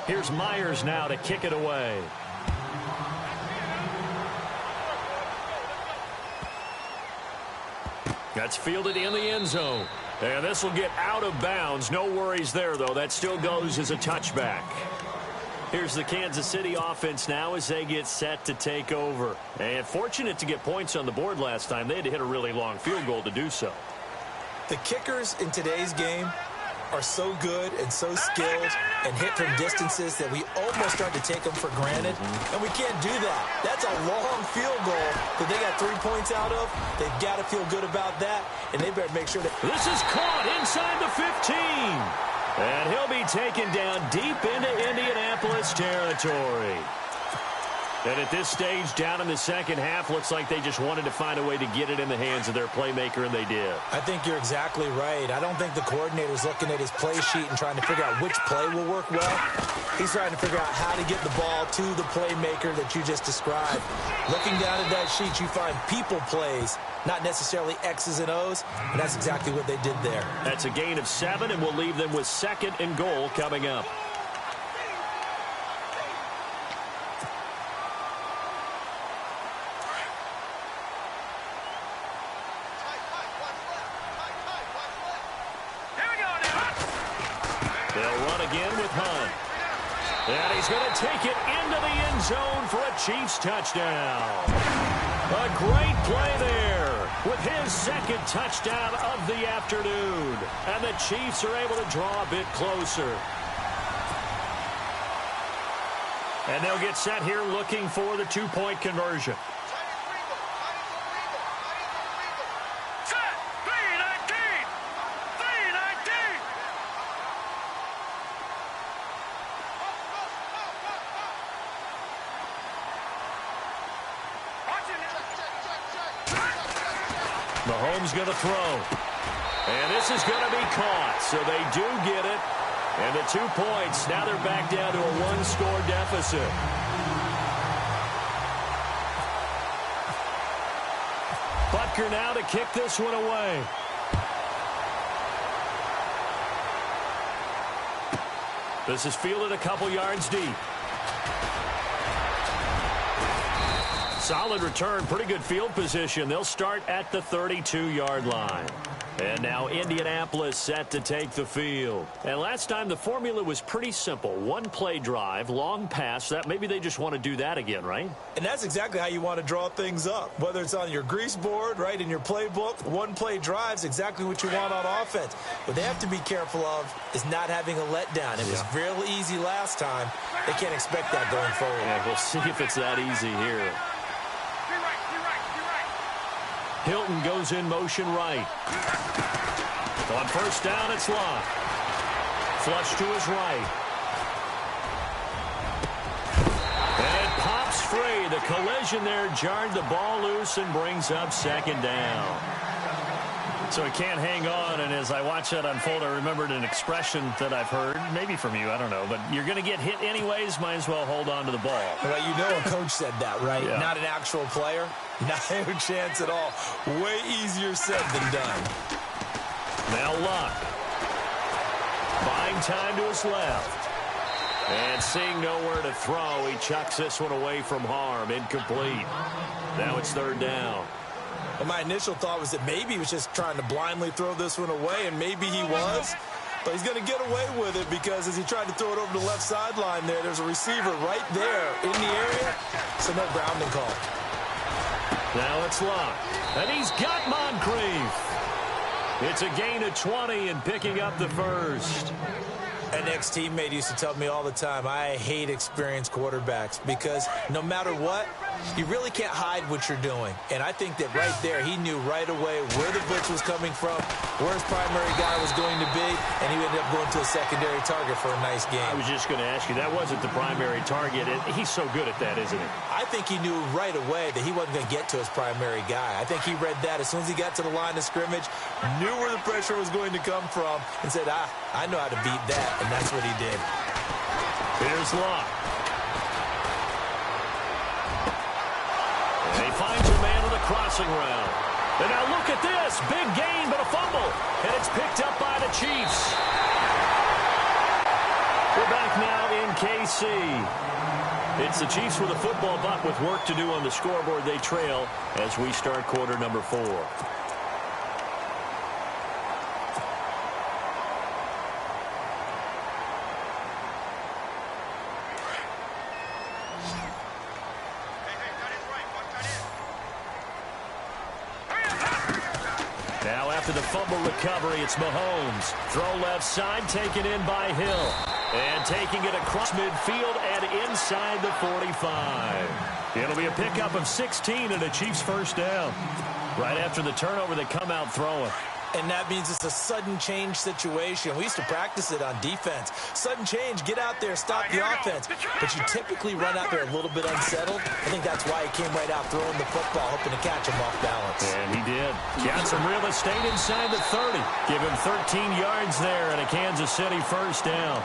Here's Myers now to kick it away. That's fielded in the end zone. And this will get out of bounds. No worries there, though. That still goes as a touchback. Here's the Kansas City offense now as they get set to take over. And fortunate to get points on the board last time. They had to hit a really long field goal to do so. The kickers in today's game are so good and so skilled and hit from distances that we almost start to take them for granted. And we can't do that. That's a long field goal that they got 3 points out of. They've got to feel good about that, and they better make sure that... This is caught inside the 15. And he'll be taken down deep into Indianapolis territory. And at this stage, down in the second half, looks like they just wanted to find a way to get it in the hands of their playmaker, and they did. I think you're exactly right. I don't think the coordinator's looking at his play sheet and trying to figure out which play will work well. He's trying to figure out how to get the ball to the playmaker that you just described. Looking down at that sheet, you find people plays, not necessarily X's and O's, and that's exactly what they did there. That's a gain of 7, and we'll leave them with 2nd and goal coming up. They'll run again with Hunt. And he's going to take it into the end zone for a Chiefs touchdown. A great play there with his 2nd touchdown of the afternoon. And the Chiefs are able to draw a bit closer. And they'll get set here looking for the 2-point conversion. Mahomes going to throw. And this is going to be caught. So they do get it. And the 2 points. Now they're back down to a 1-score deficit. Butker now to kick this one away. This is fielded a couple yards deep. Solid return, pretty good field position. They'll start at the 32-yard line. And now Indianapolis set to take the field. And last time the formula was pretty simple. 1-play drive, long pass. That maybe they just want to do that again, right? And that's exactly how you want to draw things up. Whether it's on your grease board, right, in your playbook, 1-play drive's exactly what you want on offense. What they have to be careful of is not having a letdown. It was real easy last time. They can't expect that going forward. Yeah, we'll see if it's that easy here. Hilton goes in motion right. On first down, it's Locke. Flush to his right. And it pops free. The collision there jarred the ball loose and brings up 2nd down. So he can't hang on, and as I watch that unfold, I remembered an expression that I've heard, maybe from you, I don't know, but you're going to get hit anyways, might as well hold on to the ball. Well, you know a coach said that, right? Yeah. Not an actual player. Not a chance at all. Way easier said than done. Now Locke. Buying time to his left. And seeing nowhere to throw, he chucks this one away from harm. Incomplete. Now it's 3rd down. Well, my initial thought was that maybe he was just trying to blindly throw this one away, and maybe he was. But he's going to get away with it because as he tried to throw it over the left sideline there's a receiver right there in the area, so no grounding call. Now it's Locke. And he's got Moncrief. It's a gain of 20 and picking up the 1st. An ex-teammate used to tell me all the time, I hate experienced quarterbacks because no matter what, you really can't hide what you're doing. And I think that right there, he knew right away where the blitz was coming from, where his primary guy was going to be, and he ended up going to a secondary target for a nice game. I was just going to ask you, that wasn't the primary target. He's so good at that, isn't he? I think he knew right away that he wasn't going to get to his primary guy. I think he read that as soon as he got to the line of scrimmage, knew where the pressure was going to come from, and said, I know how to beat that, and that's what he did. Here's Locke. And he finds a man on the crossing route. And now look at this. Big gain, but a fumble. And it's picked up by the Chiefs. We're back now in KC. It's the Chiefs with a football, but with work to do on the scoreboard. They trail as we start quarter number 4. Now after the fumble recovery, it's Mahomes. Throw left side, taken in by Hill. And taking it across midfield and inside the 45. It'll be a pickup of 16 and a Chiefs 1st down. Right after the turnover, they come out throwing. And that means it's a sudden change situation. We used to practice it on defense. Sudden change, get out there, stop the offense. But you typically run out there a little bit unsettled. I think that's why he came right out throwing the football, hoping to catch him off balance. And he did. Got some real estate inside the 30. Give him 13 yards there and a Kansas City first down.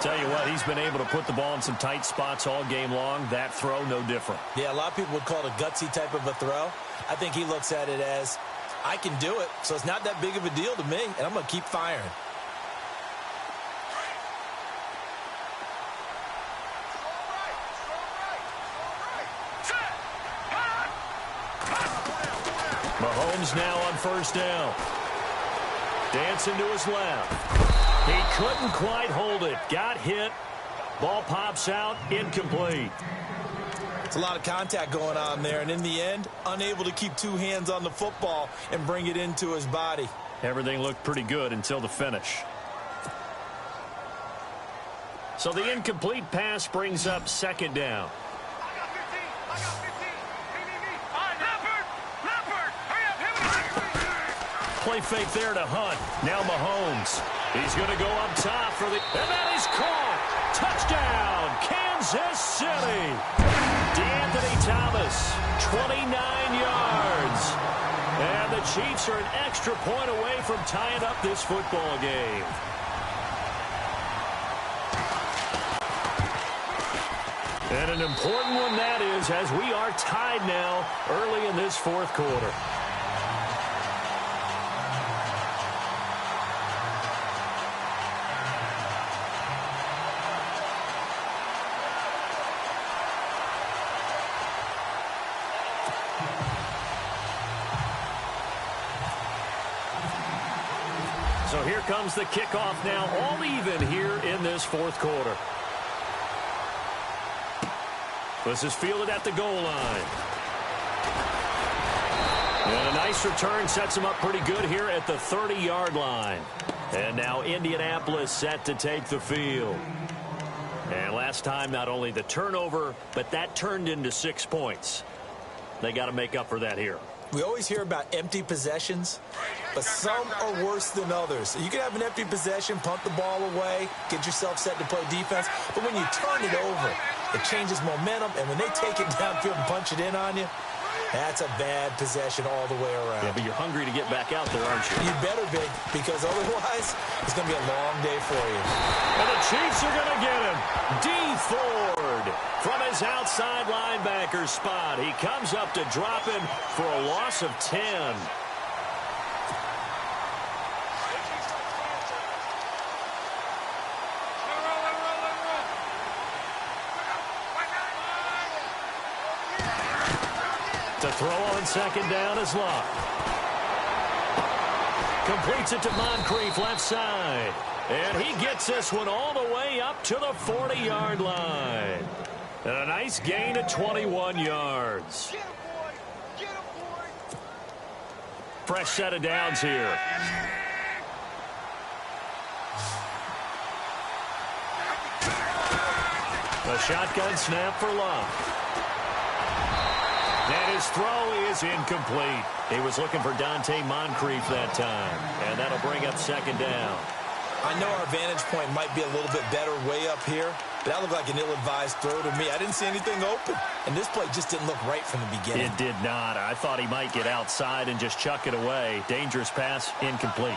Tell you what, he's been able to put the ball in some tight spots all game long. That throw, no different. Yeah, a lot of people would call it a gutsy type of a throw. I think he looks at it as, I can do it, so it's not that big of a deal to me, and I'm going to keep firing. Mahomes now on first down. Dancing to his left. He couldn't quite hold it. Got hit. Ball pops out. Incomplete. It's a lot of contact going on there, and in the end, unable to keep two hands on the football and bring it into his body. Everything looked pretty good until the finish. So the incomplete pass brings up second down. I got 15. Leopard. Hurry up. Play fake there to Hunt. Now Mahomes. He's going to go up top for the... And that is caught. Touchdown, Kansas City. DeAnthony Thomas, 29 yards. And the Chiefs are an extra point away from tying up this football game. And an important one that is, as we are tied now early in this fourth quarter. So here comes the kickoff now, all even here in this fourth quarter. This is fielded at the goal line. And a nice return sets him up pretty good here at the 30-yard line. And now Indianapolis set to take the field. And last time, not only the turnover, but that turned into 6 points. They got to make up for that here. We always hear about empty possessions, but some are worse than others. You can have an empty possession, punt the ball away, get yourself set to play defense, but when you turn it over, it changes momentum, and when they take it downfield and punch it in on you, that's a bad possession all the way around. Yeah, but you're hungry to get back out there, aren't you? You better be, because otherwise, it's going to be a long day for you. And the Chiefs are going to get him. D. Ford from his outside linebacker spot. He comes up to drop him for a loss of 10. To throw on second down is Luck. Completes it to Moncrief left side. And he gets this one all the way up to the 40-yard line. And a nice gain of 21 yards. Fresh set of downs here. A shotgun snap for Luck. And his throw is incomplete. He was looking for Dante Moncrief that time. And that'll bring up second down. I know our vantage point might be a little bit better way up here, but that looked like an ill-advised throw to me. I didn't see anything open, and this play just didn't look right from the beginning. It did not. I thought he might get outside and just chuck it away. Dangerous pass, incomplete.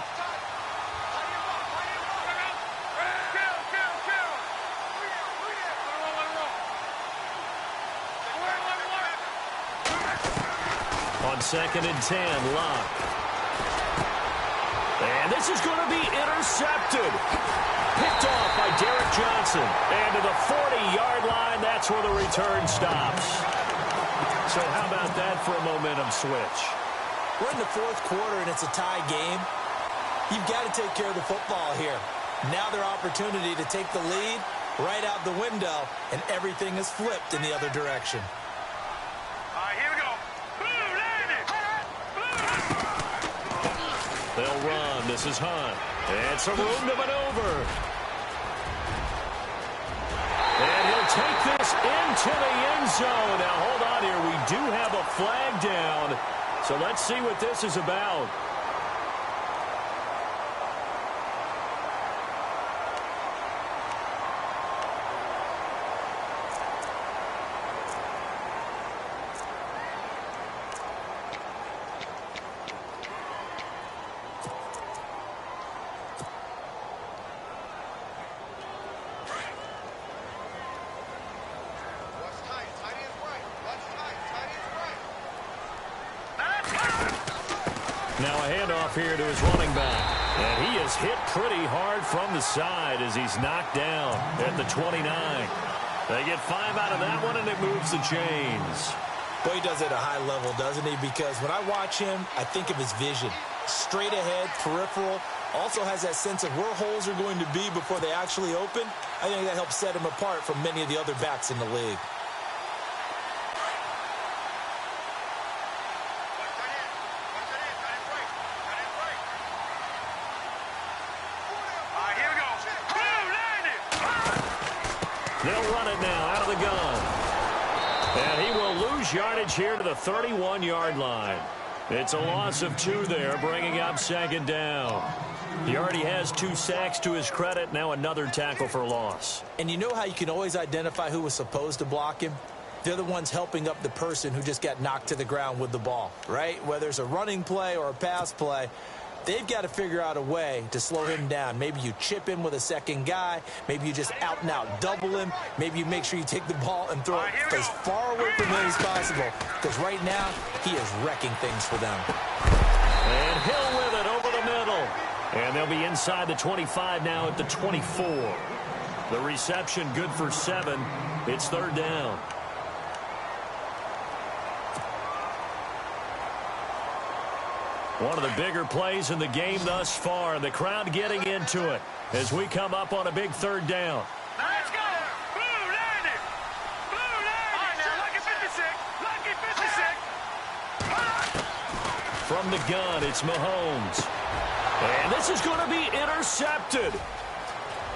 On second and 10, Luck. And this is going to be intercepted. Picked off by Derek Johnson. And to the 40-yard line, that's where the return stops. So how about that for a momentum switch? We're in the fourth quarter, and it's a tie game. You've got to take care of the football here. Now their opportunity to take the lead right out the window, and everything is flipped in the other direction. Here we go. They'll run. This is Hunt. And some room to maneuver. And he'll take this into the end zone. Now, hold on here. We do have a flag down. So let's see what this is about. handoff here to his running back. And he is hit pretty hard from the side as he's knocked down at the 29. They get 5 out of that one, and it moves the chains. Boy, he does it at a high level, doesn't he? Because when I watch him, I think of his vision. Straight ahead, peripheral, also has that sense of where holes are going to be before they actually open. I think that helps set him apart from many of the other backs in the league. They'll run it now out of the gun. And he will lose yardage here to the 31-yard line. It's a loss of 2 there, bringing up 2nd down. He already has 2 sacks to his credit, now another tackle for loss. And you know how you can always identify who was supposed to block him? They're the ones helping up the person who just got knocked to the ground with the ball, right? Whether it's a running play or a pass play, they've got to figure out a way to slow him down. Maybe you chip in with a second guy. Maybe you just out-and-out double him. Maybe you make sure you take the ball and throw it as far away from him as possible. Because right now, he is wrecking things for them. And Hill with it over the middle. And they'll be inside the 25 now at the 24. The reception good for 7. It's 3rd down. One of the bigger plays in the game thus far. The crowd getting into it as we come up on a big 3rd down. Let's go! Blue 90! Blue 90! All right, now, lucky 56! Lucky 56! From the gun, it's Mahomes. And this is going to be intercepted.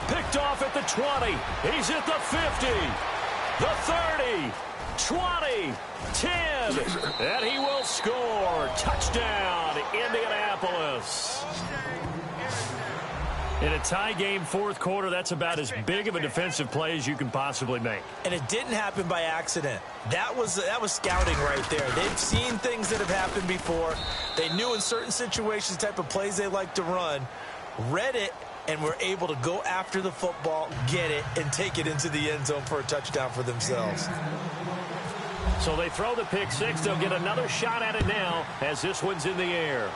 Picked off at the 20. He's at the 50. The 30. 20, 10, and he will score. Touchdown, Indianapolis. In a tie game, 4th quarter, that's about as big of a defensive play as you can possibly make. And it didn't happen by accident. That was scouting right there. They've seen things that have happened before. They knew in certain situations the type of plays they like to run, read it, and were able to go after the football, get it, and take it into the end zone for a touchdown for themselves. So they throw the pick 6. They'll get another shot at it now as this one's in the air.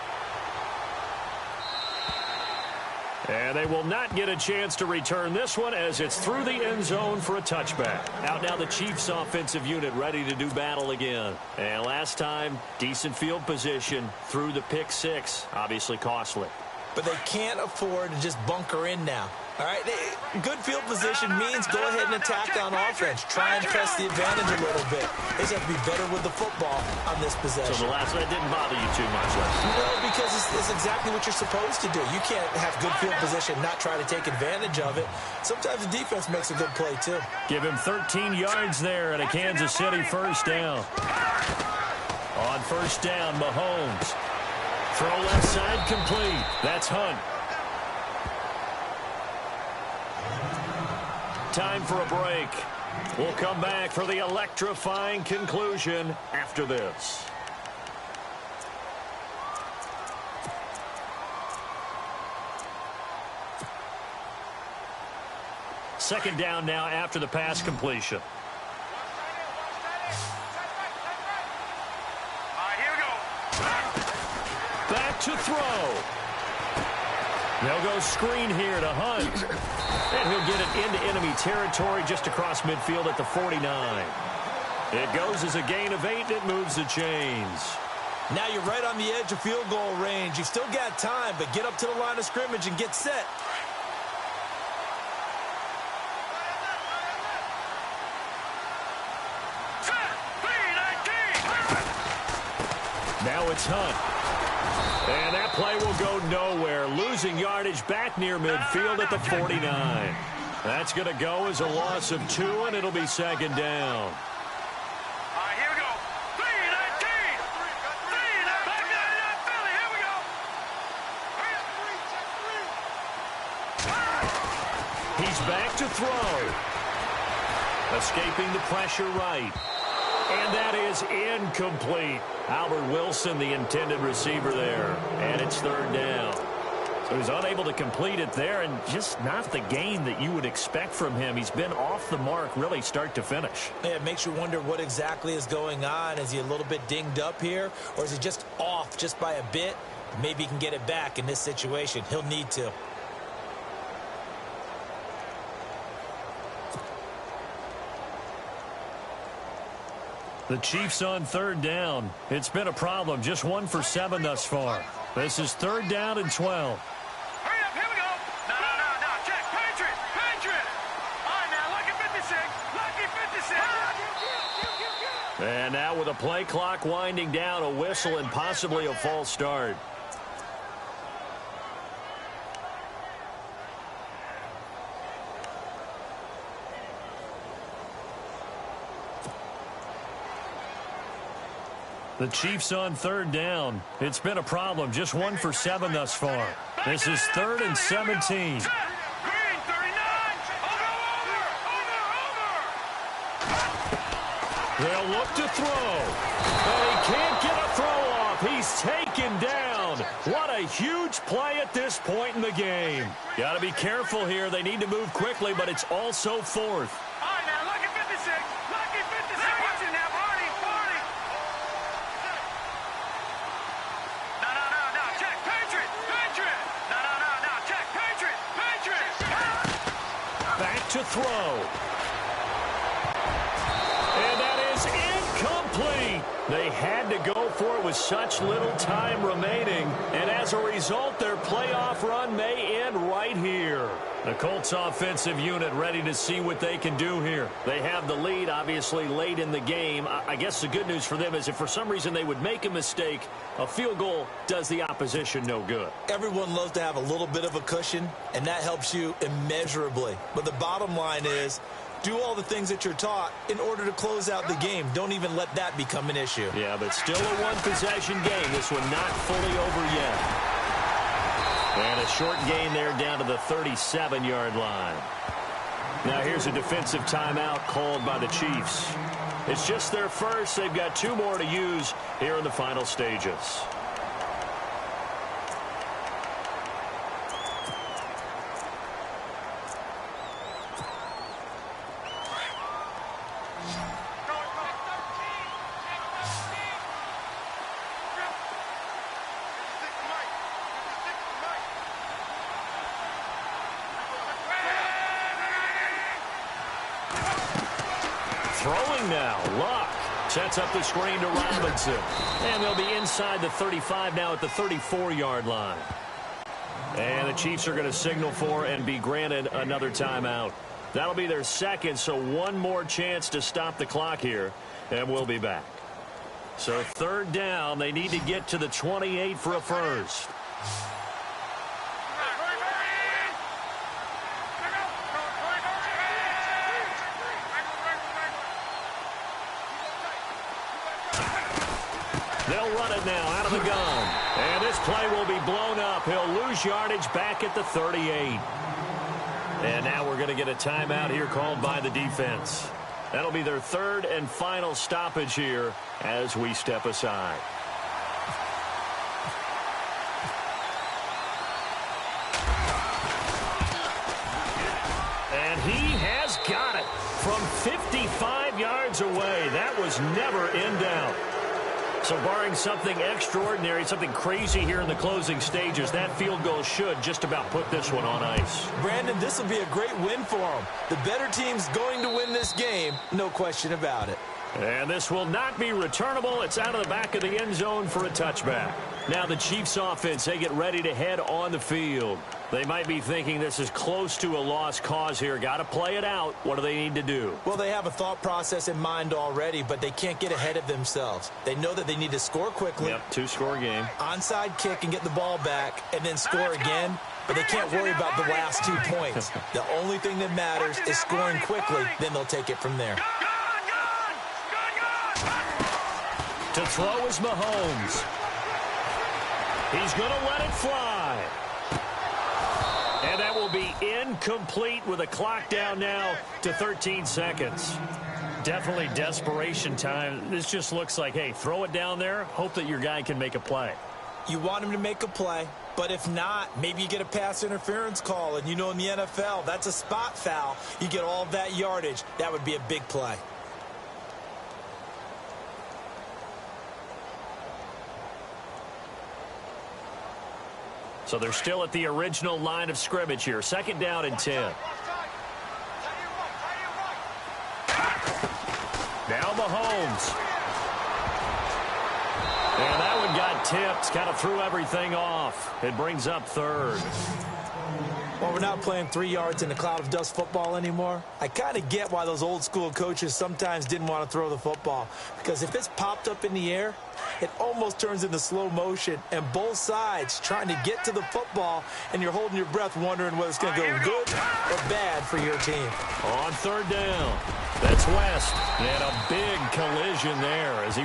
And they will not get a chance to return this one as it's through the end zone for a touchback. Out now the Chiefs offensive unit ready to do battle again. And last time, decent field position through the pick 6. Obviously costly. But they can't afford to just bunker in now. All right, good field position means go ahead and attack on offense. Try and press the advantage a little bit. They just have to be better with the football on this possession. So the last one didn't bother you too much, Les? No, because it's exactly what you're supposed to do. You can't have good field position, not try to take advantage of it. Sometimes the defense makes a good play, too. Give him 13 yards there at a Kansas City 1st down. On 1st down, Mahomes. Throw left side complete. That's Hunt. Time for a break. We'll come back for the electrifying conclusion after this. Second down now after the pass completion. Back to throw. They'll go screen here to Hunt. And he'll get it into enemy territory just across midfield at the 49. It goes as a gain of 8. It moves the chains. Now you're right on the edge of field goal range. You've still got time, but get up to the line of scrimmage and get set. Now it's Hunt. And that play will go nowhere. Losing yardage back near midfield at the 49. That's going to go as a loss of 2, and it'll be 2nd down. All right, here we go. 3-19. 3-19. Back to Philly. Here we go. He's back to throw. Escaping the pressure right. And that is incomplete. Albert Wilson, the intended receiver there. And it's 3rd down. So he's unable to complete it there, and just not the game that you would expect from him. He's been off the mark really start to finish. Yeah, it makes you wonder what exactly is going on. Is he a little bit dinged up here, or is he just off just by a bit? Maybe he can get it back in this situation. He'll need to. The Chiefs on third down. It's been a problem. Just 1 for 7 thus far. This is third down and 12. Hurry up, here we go. No. Check. Patriot. All right, now, lucky 56. Lucky 56. And now with a play clock winding down, a whistle and possibly a false start. The Chiefs on third down. It's been a problem. Just 1 for 7 thus far. This is third and 17. Green, 39. Over. They'll look to throw. And he can't get a throw off. He's taken down. What a huge play at this point in the game. Got to be careful here. They need to move quickly, but it's also fourth. All right, now, lucky 56. Lucky 56. Watch it now, Barney. No. Check. Patriot. No. Check. Patriot. Back to throw. And that is incomplete. They had to go for it with such little time remaining. And as a result, their playoff run may end right here. The Colts offensive unit ready to see what they can do here. They have the lead, obviously, late in the game. I guess the good news for them is if for some reason they would make a mistake, a field goal does the opposition no good. Everyone loves to have a little bit of a cushion, and that helps you immeasurably. But the bottom line is, do all the things that you're taught in order to close out the game. Don't even let that become an issue. Yeah, but still a one-possession game. This one not fully over yet. And a short gain there down to the 37-yard line. Now here's a defensive timeout called by the Chiefs. It's just their first. They've got 2 more to use here in the final stages. Throwing now, Luck sets up the screen to Robinson. And they'll be inside the 35 now at the 34-yard line. And the Chiefs are going to signal for and be granted another timeout. That'll be their second, so 1 more chance to stop the clock here, and we'll be back. So third down, they need to get to the 28 for a first. They'll run it now out of the gun. And this play will be blown up. He'll lose yardage back at the 38. And now we're going to get a timeout here called by the defense. That'll be their third and final stoppage here as we step aside. And he has got it from 55 yards away. That was never in doubt. So barring something extraordinary, something crazy here in the closing stages, that field goal should just about put this one on ice. Brandon, this will be a great win for them. The better team's going to win this game, no question about it. And this will not be returnable. It's out of the back of the end zone for a touchback. Now the Chiefs offense, they get ready to head on the field. They might be thinking this is close to a lost cause here. Got to play it out. What do they need to do? Well, they have a thought process in mind already, but they can't get ahead of themselves. They know that they need to score quickly. Yep, 2-score game. Onside kick and get the ball back and then score again. But they can't worry about the last 2 points. The only thing that matters is scoring quickly. Then they'll take it from there. To throw is Mahomes. He's going to let it fly. And that will be incomplete with a clock down now to 13 seconds. Definitely desperation time. This just looks like, hey, throw it down there, hope that your guy can make a play. You want him to make a play, but if not, maybe you get a pass interference call. And you know in the NFL, that's a spot foul. You get all of that yardage. That would be a big play. So they're still at the original line of scrimmage here. 2nd down and 10. Now Mahomes. And that one got tipped. Kind of threw everything off. It brings up 3rd. Well, we're not playing 3 yards in a cloud of dust football anymore. I kind of get why those old school coaches sometimes didn't want to throw the football. Because if it's popped up in the air, it almost turns into slow motion. And both sides trying to get to the football, and you're holding your breath wondering whether it's going to go good or bad for your team. On 3rd down, that's West. And a big collision there as he